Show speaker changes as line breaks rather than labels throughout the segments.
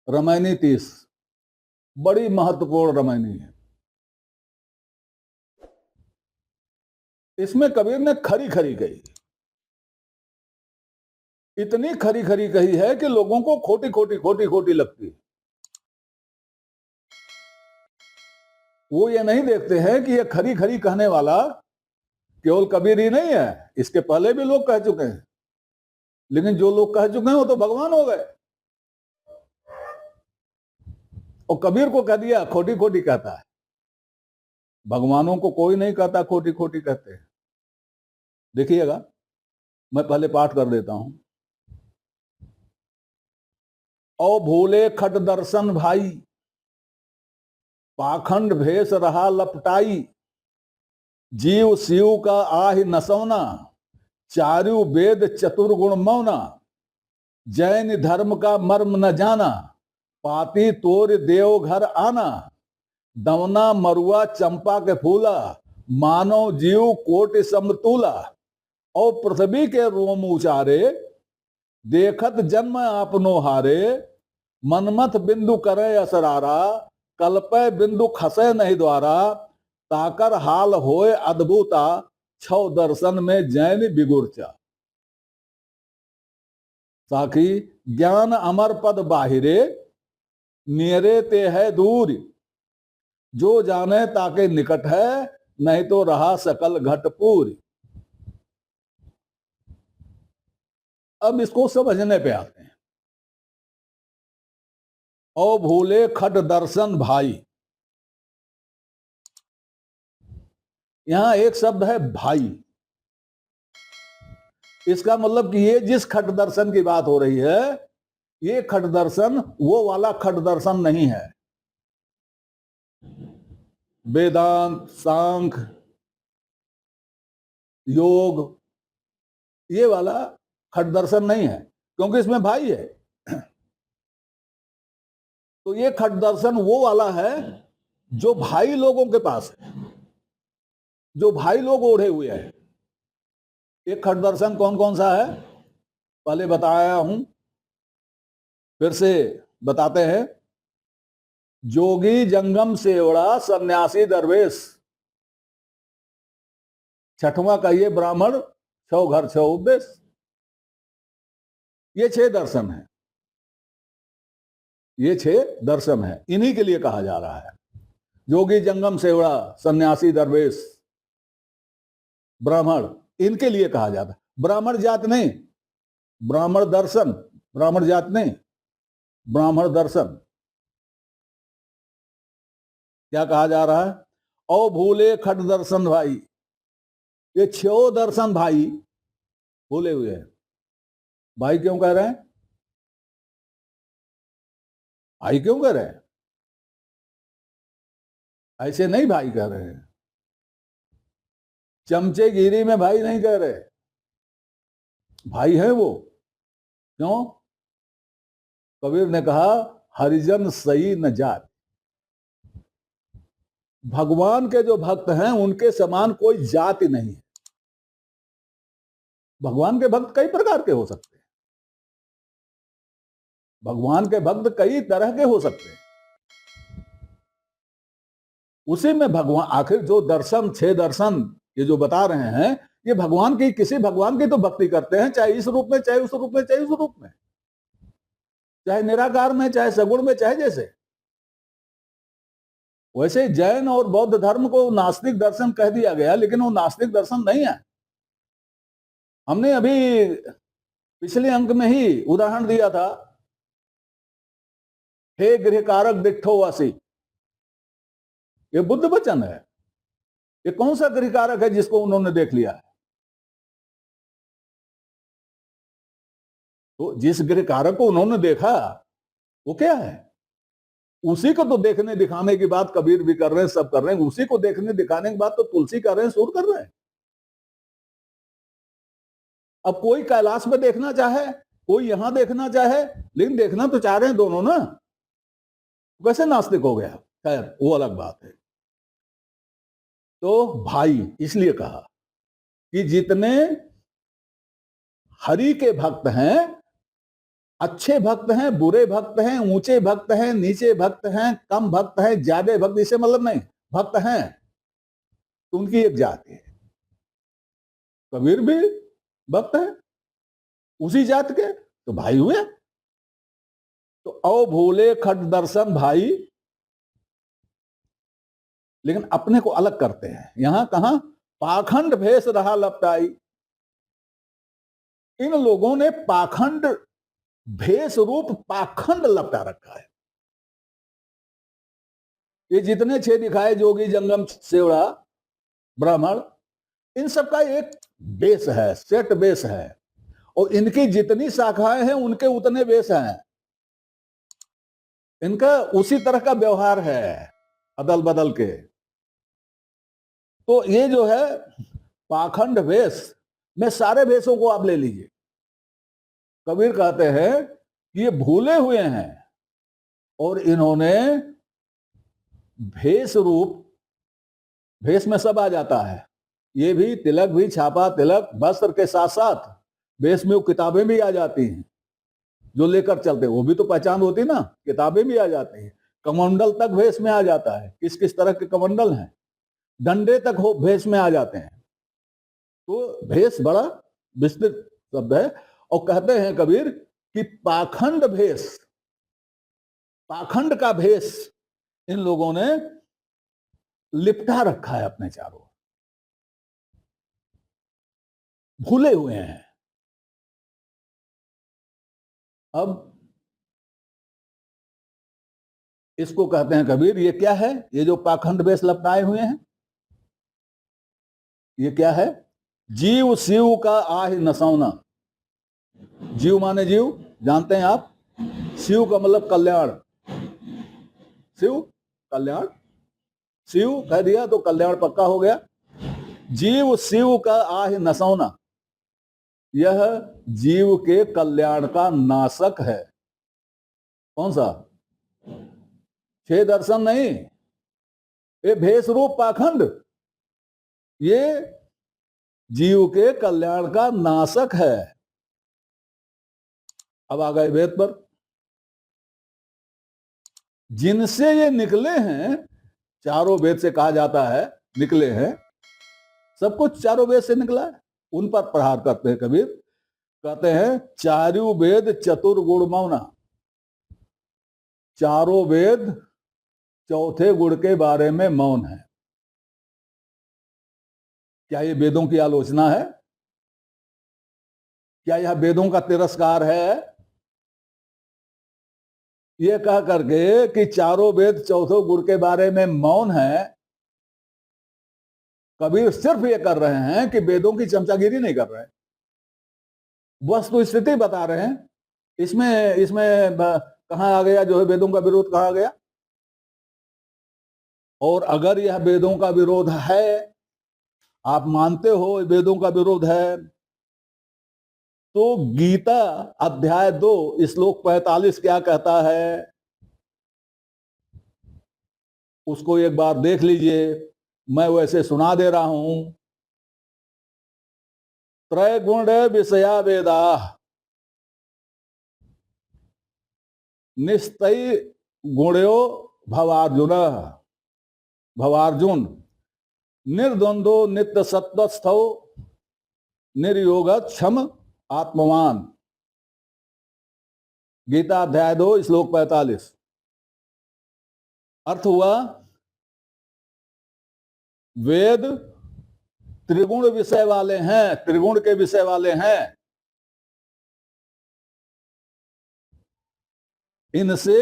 रामायणी 30 बड़ी महत्वपूर्ण रामायणी है। इसमें कबीर ने खरी खरी कही, इतनी खरी खरी कही है कि लोगों को खोटी खोटी खोटी खोटी लगती है। वो ये नहीं देखते हैं कि ये खरी खरी कहने वाला केवल कबीर ही नहीं है, इसके पहले भी लोग कह चुके हैं, लेकिन जो लोग कह चुके हैं वो तो भगवान हो गए। और कबीर को कह दिया खोटी खोटी कहता है। भगवानों को कोई नहीं कहता खोटी खोटी कहते हैं। देखिएगा, मैं पहले पाठ कर देता हूं। ओ भोले खट दर्शन भाई, पाखंड भेष रहा लपटाई, जीव शिव का आहि नसौना, चारु वेद चतुर्गुण मौना, जैन धर्म का मर्म न जाना, पाती तोर देव घर आना, दवना मरुआ चंपा के फूला, मानव जीव कोटि समतूला, और पृथ्वी के रोम उचारे, देखत जन्म आपनो हारे, मनमथ बिंदु करे असरारा, कल्पय बिंदु खसे नहीं द्वारा, ताकर हाल होए अद्भुता, छौ दर्शन में जैन बिगुरचा। साखी ज्ञान अमर पद बाहिरे, नियरे ते है दूर, जो जाने ताके निकट है, नहीं तो रहा सकल घटपूर। अब इसको समझने पे आते हैं। ओ भूले खट दर्शन भाई, यहां एक शब्द है भाई। इसका मतलब कि ये जिस खट दर्शन की बात हो रही है, ये खट दर्शन वो वाला खट दर्शन नहीं है। वेदांत, सांख्य, योग, ये वाला खट दर्शन नहीं है, क्योंकि इसमें भाई है। तो ये खट दर्शन वो वाला है जो भाई लोगों के पास है, जो भाई लोग ओढ़े हुए हैं। एक खट दर्शन कौन कौन सा है पहले बताया हूं, फिर से बताते हैं। जोगी जंगम सेवड़ा सन्यासी दरवेश, छठवां कहिए ब्राह्मण, छो घर छो उपदेश। ये 6 दर्शन है, ये 6 दर्शन है, इन्हीं के लिए कहा जा रहा है। जोगी जंगम सेवड़ा सन्यासी दरवेश ब्राह्मण, इनके लिए कहा जाता है। ब्राह्मण जात नहीं, ब्राह्मण दर्शन, ब्राह्मण जात नहीं, ब्राह्मण दर्शन। क्या कहा जा रहा है? ओ भूले खट दर्शन भाई, ये 6 दर्शन भाई भूले हुए हैं। भाई क्यों कह रहे हैं? भाई क्यों कह रहे हैं? ऐसे नहीं भाई कह रहे हैं, चमचेगिरी में भाई नहीं कह रहे, भाई है वो। क्यों? कबीर ने कहा हरिजन सही न जात, भगवान के जो भक्त हैं उनके समान कोई जाति नहीं है। भगवान के भक्त कई प्रकार के हो सकते हैं, भगवान के भक्त कई तरह के हो सकते हैं। उसी में भगवान, आखिर जो दर्शन 6 दर्शन ये जो बता रहे हैं, ये भगवान की, किसी भगवान की तो भक्ति करते हैं, चाहे इस रूप में, चाहे उस रूप में, चाहे उस रूप में, चाहे निराकार में, चाहे सगुण में, चाहे जैसे। वैसे जैन और बौद्ध धर्म को नास्तिक दर्शन कह दिया गया, लेकिन वो नास्तिक दर्शन नहीं है। हमने अभी पिछले अंक में ही उदाहरण दिया था, हे गृहकारक दिट्ठोवासी, ये बुद्ध वचन है। ये कौन सा गृहकारक है जिसको उन्होंने देख लिया है? तो जिस गृहकारक को उन्होंने देखा वो क्या है? उसी को तो देखने दिखाने की बात कबीर भी कर रहे हैं, सब कर रहे हैं। उसी को देखने दिखाने की बात तो तुलसी कर रहे हैं, सूर कर रहे हैं। अब कोई कैलाश में देखना चाहे, कोई यहां देखना चाहे, लेकिन देखना तो चाह रहे हैं दोनों ना। वैसे नास्तिक हो गया, खैर वो अलग बात है। तो भाई इसलिए कहा कि जितने हरि के भक्त हैं अच्छे भक्त हैं, बुरे भक्त हैं, ऊंचे भक्त हैं, नीचे भक्त हैं, कम भक्त हैं, ज्यादा भक्त, इससे मतलब नहीं, भक्त हैं तो उनकी एक जाति है। कबीर भी भक्त है उसी जात के, तो भाई हुए। तो औ भोले खट दर्शन भाई, लेकिन अपने को अलग करते हैं। यहां कहां पाखंड भेष रहा लपटाई। इन लोगों ने पाखंड भेष रूप पाखंड लपटा रखा है। ये जितने छह दिखाए जोगी जंगम सेवड़ा ब्राह्मण, इन सब का एक बेस है, सेट बेस है, और इनकी जितनी शाखाएं हैं उनके उतने बेस हैं। इनका उसी तरह का व्यवहार है अदल बदल के। तो ये जो है पाखंड भेष में सारे भेषों को आप ले लीजिए। कबीर कहते हैं कि ये भूले हुए हैं और इन्होंने भेष रूप, भेष में सब आ जाता है, ये भी तिलक भी, छापा तिलक वस्त्र के साथ साथ भेष में वो किताबें भी आ जाती हैं जो लेकर चलते, वो भी तो पहचान होती ना, किताबें भी आ जाती हैं, कमंडल तक भेष में आ जाता है, किस किस तरह के कमंडल हैं, डंडे तक हो भेष में आ जाते हैं। तो भेष बड़ा विस्तृत शब्द है। और कहते हैं कबीर कि पाखंड भेष, पाखंड का भेष इन लोगों ने लिपटा रखा है अपने चारों, भूले हुए हैं। अब इसको कहते हैं कबीर, ये क्या है, ये जो पाखंड भेष लपटाए हुए हैं, ये क्या है? जीव शिव का आह नसौना। जीव माने जीव, जानते हैं आप, शिव का मतलब कल्याण, शिव कल्याण, शिव कह दिया तो कल्याण पक्का हो गया। जीव शिव का आह नसौना, यह जीव के कल्याण का नाशक है। कौन सा? छह दर्शन नहीं, ये भेष रूप पाखंड, ये जीव के कल्याण का नाशक है। अब आ गए वेद पर। जिनसे ये निकले हैं, चारों वेद से कहा जाता है निकले हैं, सब कुछ चारों वेद से निकला है, उन पर प्रहार करते हैं कबीर। कहते हैं चारु वेद चतुर्गुण मौना, चारों वेद चौथे गुण के बारे में मौन है। क्या ये वेदों की आलोचना है? क्या यह वेदों का तिरस्कार है? ये कह करके कि चारों वेद चौथे गुण के बारे में मौन है, कबीर सिर्फ ये कर रहे हैं कि वेदों की चमचागिरी नहीं कर रहे हैं, वस्तु स्थिति बता रहे हैं। इसमें इसमें कहां आ गया जो है वेदों का विरोध, कहा गया? और अगर यह वेदों का विरोध है, आप मानते हो वेदों का विरोध है, तो गीता अध्याय 2 श्लोक 45 क्या कहता है, उसको एक बार देख लीजिए। मैं वैसे सुना दे रहा हूं। त्रैगुण विषया वेदा निस्तै गुण्यो भवार्जुन, भवार्जुन निर्द्वंदो नित्य सत्वस्थौ निर्योग क्षम आत्मवान। गीता अध्याय 2 श्लोक 45। अर्थ हुआ वेद त्रिगुण विषय वाले हैं, त्रिगुण के विषय वाले हैं, इनसे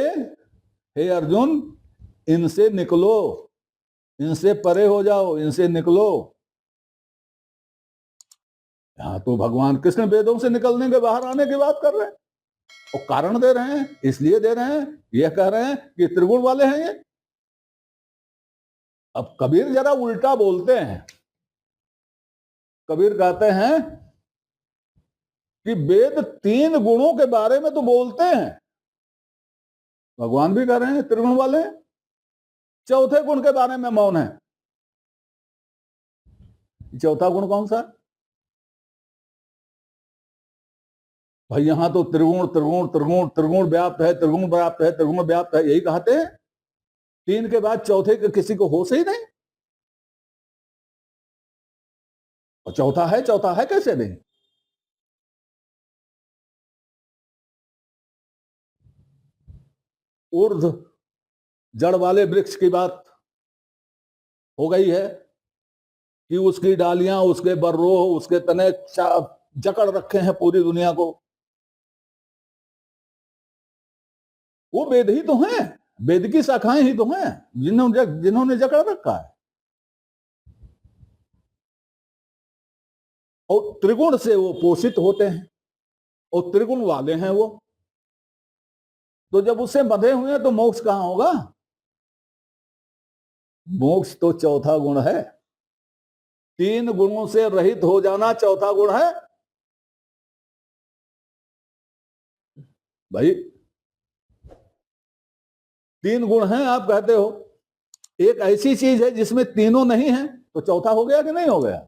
हे अर्जुन इनसे निकलो, इनसे परे हो जाओ, इनसे निकलो। यहां तो भगवान कृष्ण वेदों से निकलने के, बाहर आने की बात कर रहे हैं, और कारण दे रहे हैं, इसलिए दे रहे हैं, यह कह रहे हैं कि त्रिगुण वाले हैं ये। अब कबीर जरा उल्टा बोलते हैं। कबीर कहते हैं कि वेद 3 गुणों के बारे में तो बोलते हैं, भगवान भी कह रहे हैं त्रिगुण वाले हैं, चौथे गुण के बारे में मौन है। चौथा गुण कौन सा? भाई यहां तो त्रिगुण त्रिगुण त्रिगुण त्रिगुण व्याप्त है, त्रिगुण व्याप्त है, त्रिगुण व्याप्त है, यही कहते हैं। तीन के बाद चौथे के किसी को होश ही नहीं। और चौथा है कैसे नहीं? ऊर्ध्व जड़ वाले वृक्ष की बात हो गई है कि उसकी डालियां, उसके बर्रो, उसके तने जकड़ रखे हैं पूरी दुनिया को। वो वेद ही तो हैं, वेद की शाखाएं ही तो हैं जिन्होंने जकड़ रखा है। और त्रिगुण से वो पोषित होते हैं, और त्रिगुण वाले हैं वो। तो जब उससे बंधे हुए हैं तो मोक्ष कहां होगा? मोक्ष तो चौथा गुण है। तीन गुणों से रहित हो जाना चौथा गुण है भाई। तीन गुण हैं आप कहते हो, एक ऐसी चीज है जिसमें तीनों नहीं है, तो चौथा हो गया कि नहीं हो गया?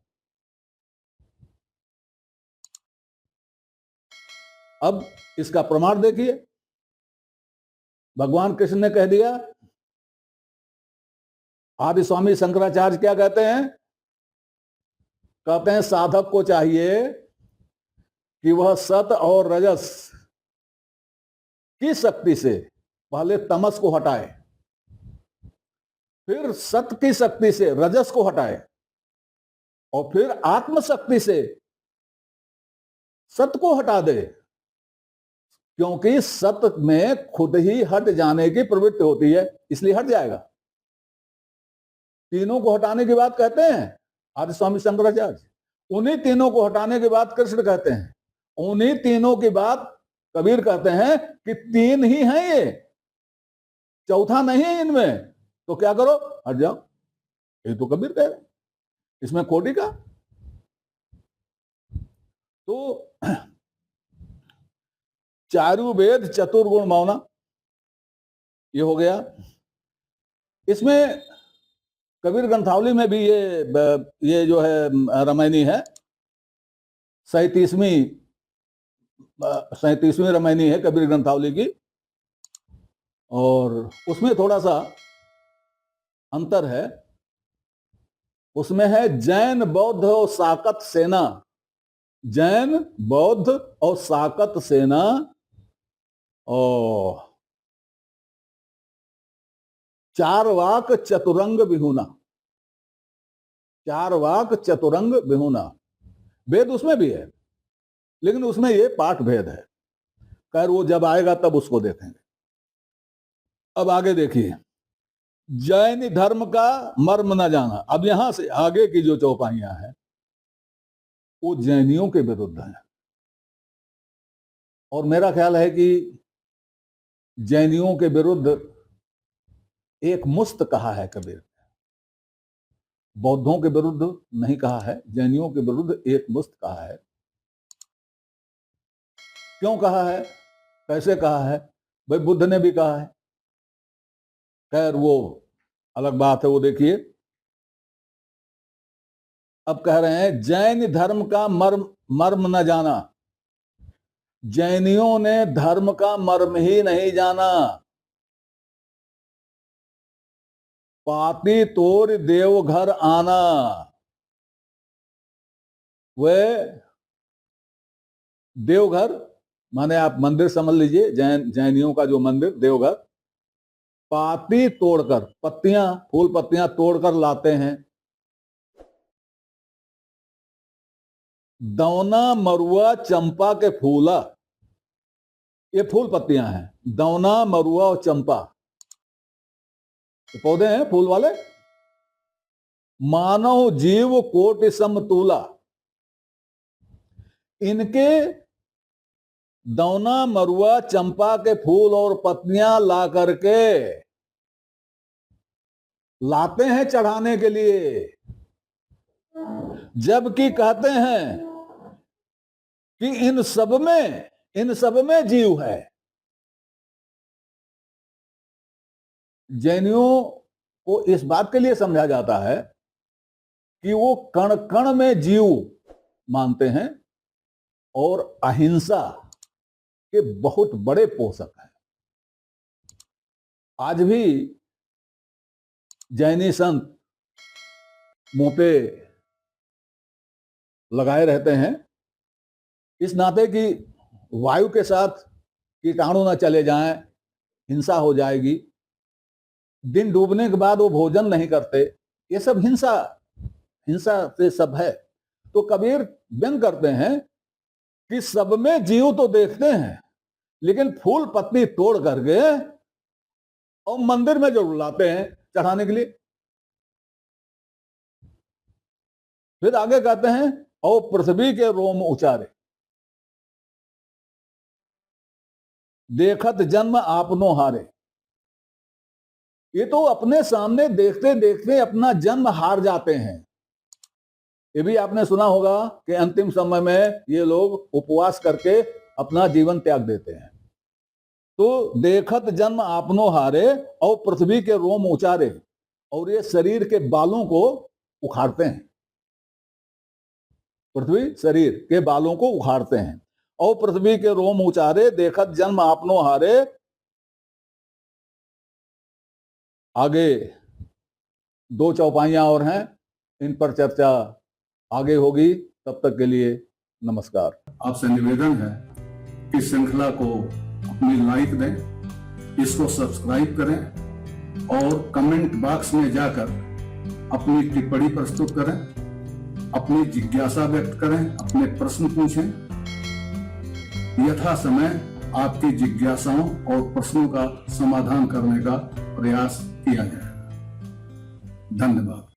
अब इसका प्रमाण देखिए। भगवान कृष्ण ने कह दिया। आदि स्वामी शंकराचार्य क्या कहते हैं? कहते हैं साधक को चाहिए कि वह सत और रजस की शक्ति से पहले तमस को हटाए, फिर सत की शक्ति से रजस को हटाए, और फिर आत्मशक्ति से सत को हटा दे। क्योंकि सत में खुद ही हट जाने की प्रवृत्ति होती है, इसलिए हट जाएगा। तीनों को हटाने की बात कहते हैं आदि स्वामी शंकराचार्य। उन्हीं तीनों को हटाने के बाद कृष्ण कहते हैं। उन्हीं तीनों की बात कबीर कहते हैं कि तीन ही हैं ये, चौथा नहीं है इनमें। तो क्या करो? हट जाओ। ये तो कबीर कह रहे, इसमें कोटि का। तो चारु वेद चतुर्गुण मौना, ये हो गया। इसमें कबीर ग्रंथावली में भी ये जो है रामायणी है, 37वीं रामायणी है कबीर ग्रंथावली की। और उसमें थोड़ा सा अंतर है। उसमें है जैन बौद्ध और साकत सेना। जैन बौद्ध और साकत सेना और चारवाक चतुरंग विहुना। चारवाक चतुरंग विहुना वेद उसमें भी है, लेकिन उसमें ये पाठ भेद है। खैर वो जब आएगा तब उसको देखेंगे। अब आगे देखिए, जैन धर्म का मर्म न जाना। अब यहां से आगे की जो चौपाइयां हैं वो जैनियों के विरुद्ध हैं। और मेरा ख्याल है कि जैनियों के विरुद्ध एक मुस्त कहा है कबीर। बौद्धों के विरुद्ध नहीं कहा है, जैनियों के विरुद्ध एक मुस्त कहा है। क्यों कहा है, कैसे कहा है? भाई बुद्ध ने भी कहा है। खैर वो अलग बात है, वो देखिए। अब कह रहे हैं जैन धर्म का मर्म न जाना। जैनियों ने धर्म का मर्म ही नहीं जाना। पाती तोड़ देवघर आना। वे देवघर माने आप मंदिर समझ लीजिए, जैनियों का जो मंदिर देवघर, पाती तोड़कर, पत्तियां, फूल पत्तियां तोड़कर लाते हैं। दौना मरुआ चंपा के फूला, ये फूल पत्तियां हैं। दौना मरुआ और चंपा पौधे हैं फूल वाले। मानव जीव कोटि समतूला, इनके दौना मरुआ चंपा के फूल और पत्तियां ला करके लाते हैं चढ़ाने के लिए, जबकि कहते हैं कि इन सब में जीव है। जैनियों को इस बात के लिए समझा जाता है कि वो कण कण में जीव मानते हैं और अहिंसा के बहुत बड़े पोषक हैं। आज भी जैनी संत मुंह पे लगाए रहते हैं, इस नाते कि वायु के साथ कीटाणु न चले जाएं, हिंसा हो जाएगी। दिन डूबने के बाद वो भोजन नहीं करते, ये सब हिंसा से सब है। तो कबीर व्यंग करते हैं कि सब में जीव तो देखते हैं, लेकिन फूल पत्ती तोड़ करके और मंदिर में जरूर लाते हैं चढ़ाने के लिए। फिर आगे कहते हैं और पृथ्वी के रोम उचारे, देखत जन्म आपनो हारे। ये तो अपने सामने देखते देखते अपना जन्म हार जाते हैं। ये भी आपने सुना होगा कि अंतिम समय में ये लोग उपवास करके अपना जीवन त्याग देते हैं। तो देखत जन्म आपनो हारे और पृथ्वी के रोम उचारे, और ये शरीर के बालों को उखाड़ते हैं। पृथ्वी शरीर के बालों को उखाड़ते हैं। और पृथ्वी के रोम उचारे, देखत जन्म आपनो हारे। आगे 2 चौपाइयां और हैं, इन पर चर्चा आगे होगी। तब तक के लिए नमस्कार।
आपसे निवेदन है कि श्रृंखला को अपनी लाइक दें, इसको सब्सक्राइब करें और कमेंट बॉक्स में जाकर अपनी टिप्पणी प्रस्तुत करें, अपनी जिज्ञासा व्यक्त करें, अपने प्रश्न पूछें। यथा समय आपकी जिज्ञासाओं और प्रश्नों का समाधान करने का प्रयास किया जाएगा। धन्यवाद।